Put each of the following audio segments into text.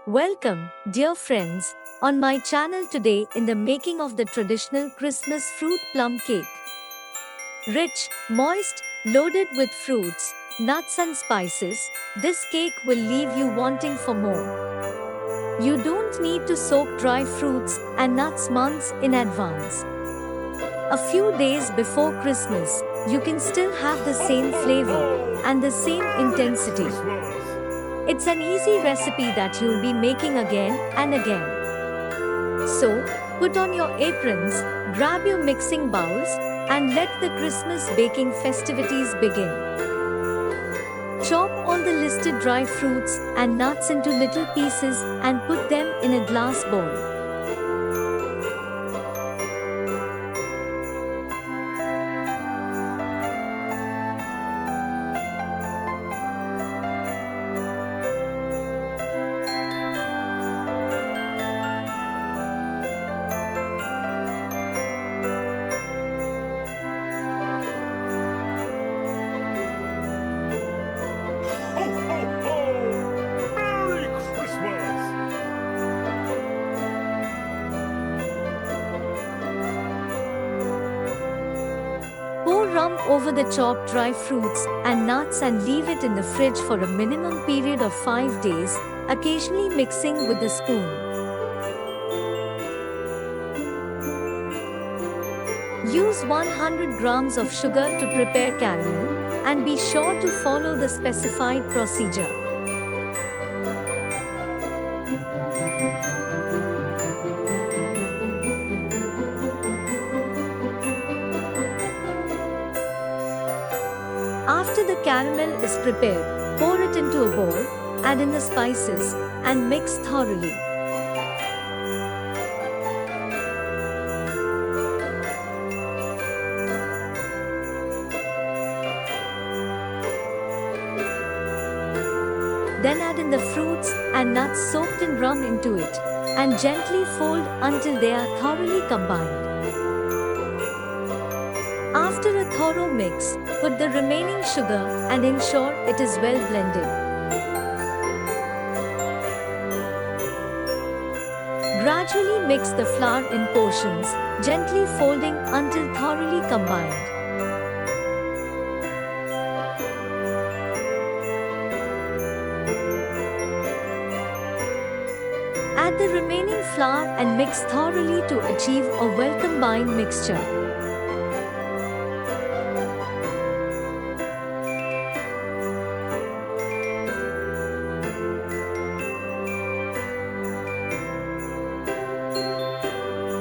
Welcome, dear friends, on my channel today in the making of the traditional Christmas fruit plum cake. Rich, moist, loaded with fruits, nuts and spices, this cake will leave you wanting for more. You don't need to soak dry fruits and nuts months in advance. A few days before Christmas, you can still have the same flavor and the same intensity. It's an easy recipe that you'll be making again and again. So, put on your aprons, grab your mixing bowls, and let the Christmas baking festivities begin. Chop all the listed dry fruits and nuts into little pieces and put them in a glass bowl. Pour rum over the chopped dry fruits and nuts and leave it in the fridge for a minimum period of 5 days, occasionally mixing with a spoon. Use 100 grams of sugar to prepare caramel, and be sure to follow the specified procedure. After the caramel is prepared, pour it into a bowl, add in the spices, and mix thoroughly. Then add in the fruits and nuts soaked in rum into it, and gently fold until they are thoroughly combined. After a thorough mix, put the remaining sugar and ensure it is well blended. Gradually mix the flour in portions, gently folding until thoroughly combined. Add the remaining flour and mix thoroughly to achieve a well-combined mixture.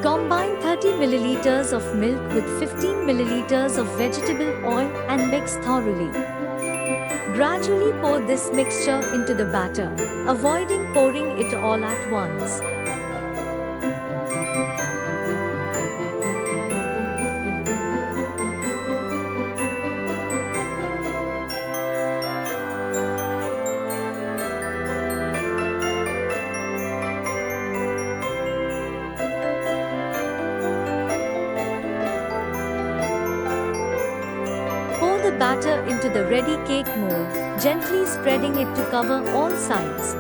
Combine 30 milliliters of milk with 15 milliliters of vegetable oil and mix thoroughly. Gradually pour this mixture into the batter, avoiding pouring it all at once. Pour the batter into the ready cake mold, gently spreading it to cover all sides.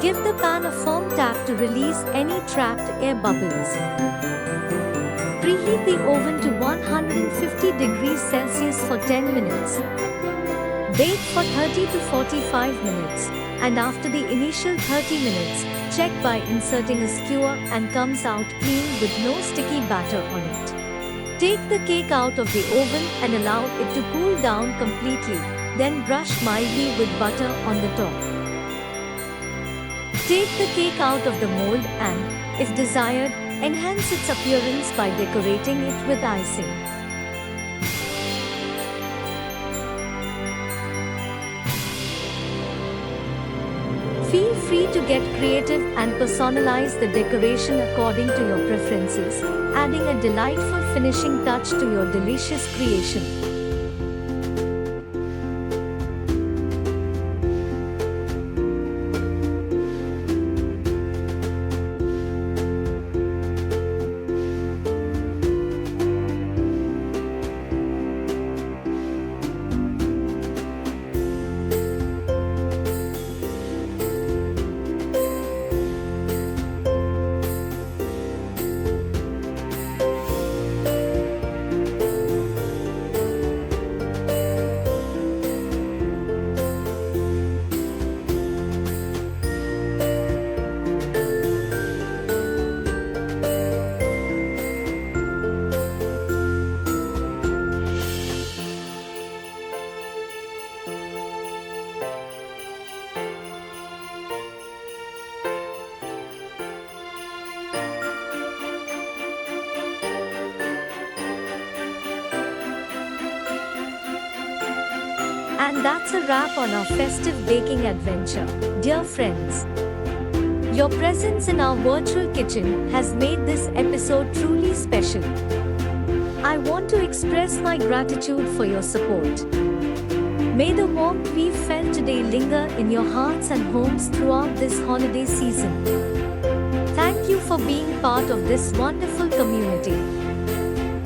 Give the pan a firm tap to release any trapped air bubbles. Preheat the oven to 150 degrees Celsius for 10 minutes. Bake for 30 to 45 minutes, and after the initial 30 minutes, check by inserting a skewer and comes out clean with no sticky batter on it. Take the cake out of the oven and allow it to cool down completely, then brush mildly with butter on the top. Take the cake out of the mold and, if desired, enhance its appearance by decorating it with icing. Feel free to get creative and personalize the decoration according to your preferences, adding a delightful finishing touch to your delicious creation. And that's a wrap on our festive baking adventure, dear friends. Your presence in our virtual kitchen has made this episode truly special. I want to express my gratitude for your support. May the warmth we've felt today linger in your hearts and homes throughout this holiday season. Thank you for being part of this wonderful community.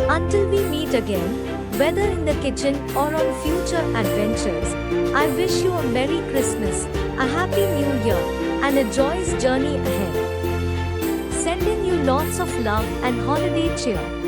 Until we meet again, whether in the kitchen or on future adventures, I wish you a Merry Christmas, a Happy New Year, and a joyous journey ahead. Sending you lots of love and holiday cheer.